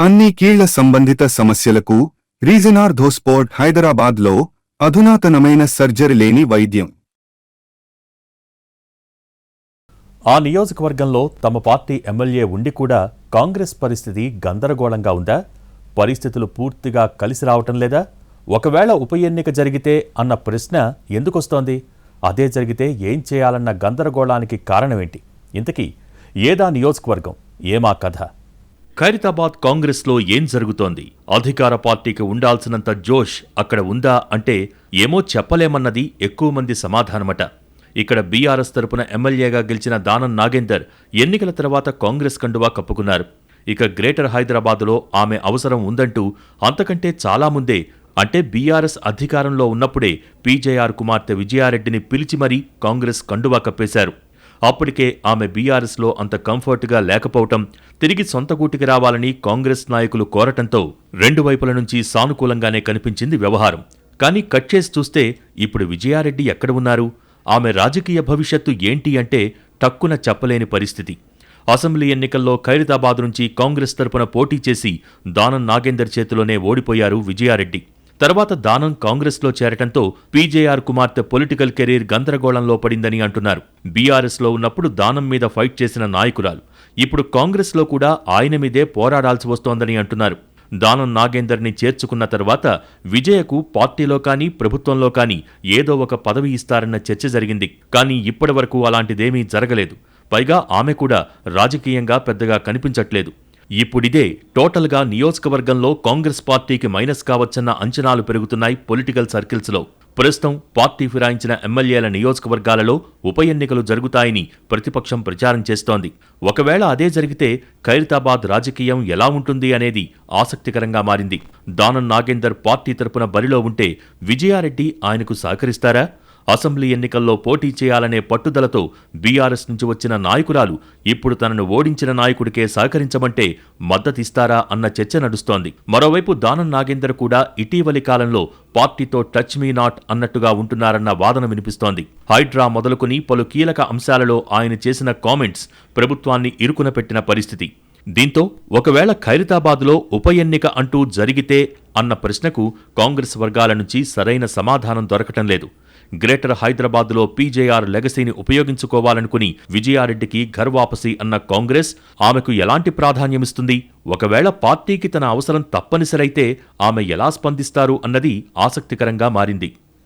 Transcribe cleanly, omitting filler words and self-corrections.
అన్ని కీళ్ల సంబంధిత సమస్యలకు రీజనార్థోస్పోర్ట్ హైదరాబాద్లో అధునాతనమైన సర్జరీ లేని వైద్యం. ఆ నియోజకవర్గంలో తమ పార్టీ ఎమ్మెల్యే ఉండి కూడా కాంగ్రెస్ పరిస్థితి గందరగోళంగా ఉందా? పరిస్థితులు పూర్తిగా కలిసి రావటం లేదా? ఒకవేళ ఉప ఎన్నిక జరిగితే అన్న ప్రశ్న ఎందుకొస్తోంది? అదే జరిగితే ఏం చేయాలన్న గందరగోళానికి కారణమేంటి? ఇంతకీ ఏదా నియోజకవర్గం, ఏమా కథ? ఖైరతాబాద్ కాంగ్రెస్లో ఏం జరుగుతోంది? అధికార పార్టీకి ఉండాల్సినంత జోష్ అక్కడ ఉందా అంటే ఏమో చెప్పలేమన్నది ఎక్కువ మంది సమాధానమట. ఇక్కడ బీఆర్ఎస్ తరపున ఎమ్మెల్యేగా గెలిచిన దానం నాగేందర్ ఎన్నికల తర్వాత కాంగ్రెస్ కండువా కప్పుకున్నారు. ఇక గ్రేటర్ హైదరాబాదులో ఆమె అవసరం ఉందంటూ అంతకంటే చాలా ముందే, అంటే బీఆర్ఎస్ అధికారంలో ఉన్నప్పుడే పీజేఆర్ కుమార్తె విజయారెడ్డిని పిలిచి మరీ కాంగ్రెస్ కండువా కప్పేశారు. అప్పటికే ఆమె బీఆర్ఎస్లో అంత కంఫర్ట్గా లేకపోవటం, తిరిగి సొంత గూటికి రావాలని కాంగ్రెస్ నాయకులు కోరటంతో రెండు వైపుల నుంచి సానుకూలంగానే కనిపించింది వ్యవహారం. కానీ కట్ చేసి చూస్తే ఇప్పుడు విజయారెడ్డి ఎక్కడ ఉన్నారు? ఆమె రాజకీయ భవిష్యత్తు ఏంటి అంటే టక్కున చెప్పలేని పరిస్థితి. అసెంబ్లీ ఎన్నికల్లో ఖైరతాబాద్ నుంచి కాంగ్రెస్ తరపున పోటీ చేసి దానం నాగేందర్ చేతిలోనే ఓడిపోయారు విజయారెడ్డి. తర్వాత దానం కాంగ్రెస్లో చేరటంతో పీజేఆర్ కుమార్తె పొలిటికల్ కెరీర్ గందరగోళంలో పడిందని అంటున్నారు. బీఆర్ఎస్లో ఉన్నప్పుడు దానం మీద ఫైట్ చేసిన నాయకురాలు ఇప్పుడు కాంగ్రెస్లో కూడా ఆయన మీదే పోరాడాల్సి వస్తోందని అంటున్నారు. దానం నాగేందర్ని చేర్చుకున్న తర్వాత విజయకు పార్టీలో కానీ ప్రభుత్వంలో కానీ ఏదో ఒక పదవి ఇస్తారన్న చర్చ జరిగింది. కానీ ఇప్పటివరకు అలాంటిదేమీ జరగలేదు. పైగా ఆమె కూడా రాజకీయంగా పెద్దగా కనిపించట్లేదు. ఇప్పుడిదే టోటల్గా నియోజకవర్గంలో కాంగ్రెస్ పార్టీకి మైనస్ కావచ్చన్న అంచనాలు పెరుగుతున్నాయి పొలిటికల్ సర్కిల్స్లో. ప్రస్తుతం పార్టీ ఫిరాయించిన ఎమ్మెల్యేల నియోజకవర్గాలలో ఉప ఎన్నికలు జరుగుతాయని ప్రతిపక్షం ప్రచారం చేస్తోంది. ఒకవేళ అదే జరిగితే ఖైరతాబాద్ రాజకీయం ఎలా ఉంటుంది అనేది ఆసక్తికరంగా మారింది. దానం నాగేందర్ పార్టీ తరపున బరిలో ఉంటే విజయారెడ్డి ఆయనకు సహకరిస్తారా? అసెంబ్లీ ఎన్నికల్లో పోటీ చేయాలనే పట్టుదలతో బీఆర్ఎస్ నుంచి వచ్చిన నాయకురాలు ఇప్పుడు తనను ఓడించిన నాయకుడికే సహకరించమంటే మద్దతిస్తారా అన్న చర్చ నడుస్తోంది. మరోవైపు దానం నాగేందర్ కూడా ఇటీవలి కాలంలో పార్టీతో టచ్ మీ నాట్ అన్నట్టుగా ఉంటున్నారన్న వాదన వినిపిస్తోంది. హైడ్రా మొదలుకొని పలు కీలక అంశాలలో ఆయన చేసిన కామెంట్స్ ప్రభుత్వాన్ని ఇరుకున పెట్టిన పరిస్థితి. దీంతో ఒకవేళ ఖైరతాబాద్లో ఉప ఎన్నిక అంటూ జరిగితే అన్న ప్రశ్నకు కాంగ్రెస్ వర్గాల నుంచి సరైన సమాధానం దొరకటం లేదు. గ్రేటర్ హైదరాబాద్లో పీజేఆర్ లెగసీని ఉపయోగించుకోవాలనుకుని విజయారెడ్డికి ఘర్ వాపసీ అన్న కాంగ్రెస్ ఆమెకు ఎలాంటి ప్రాధాన్యమిస్తుంది? ఒకవేళ పార్టీకి తన అవసరం తప్పనిసరైతే ఆమె ఎలా స్పందిస్తారు అన్నది ఆసక్తికరంగా మారింది.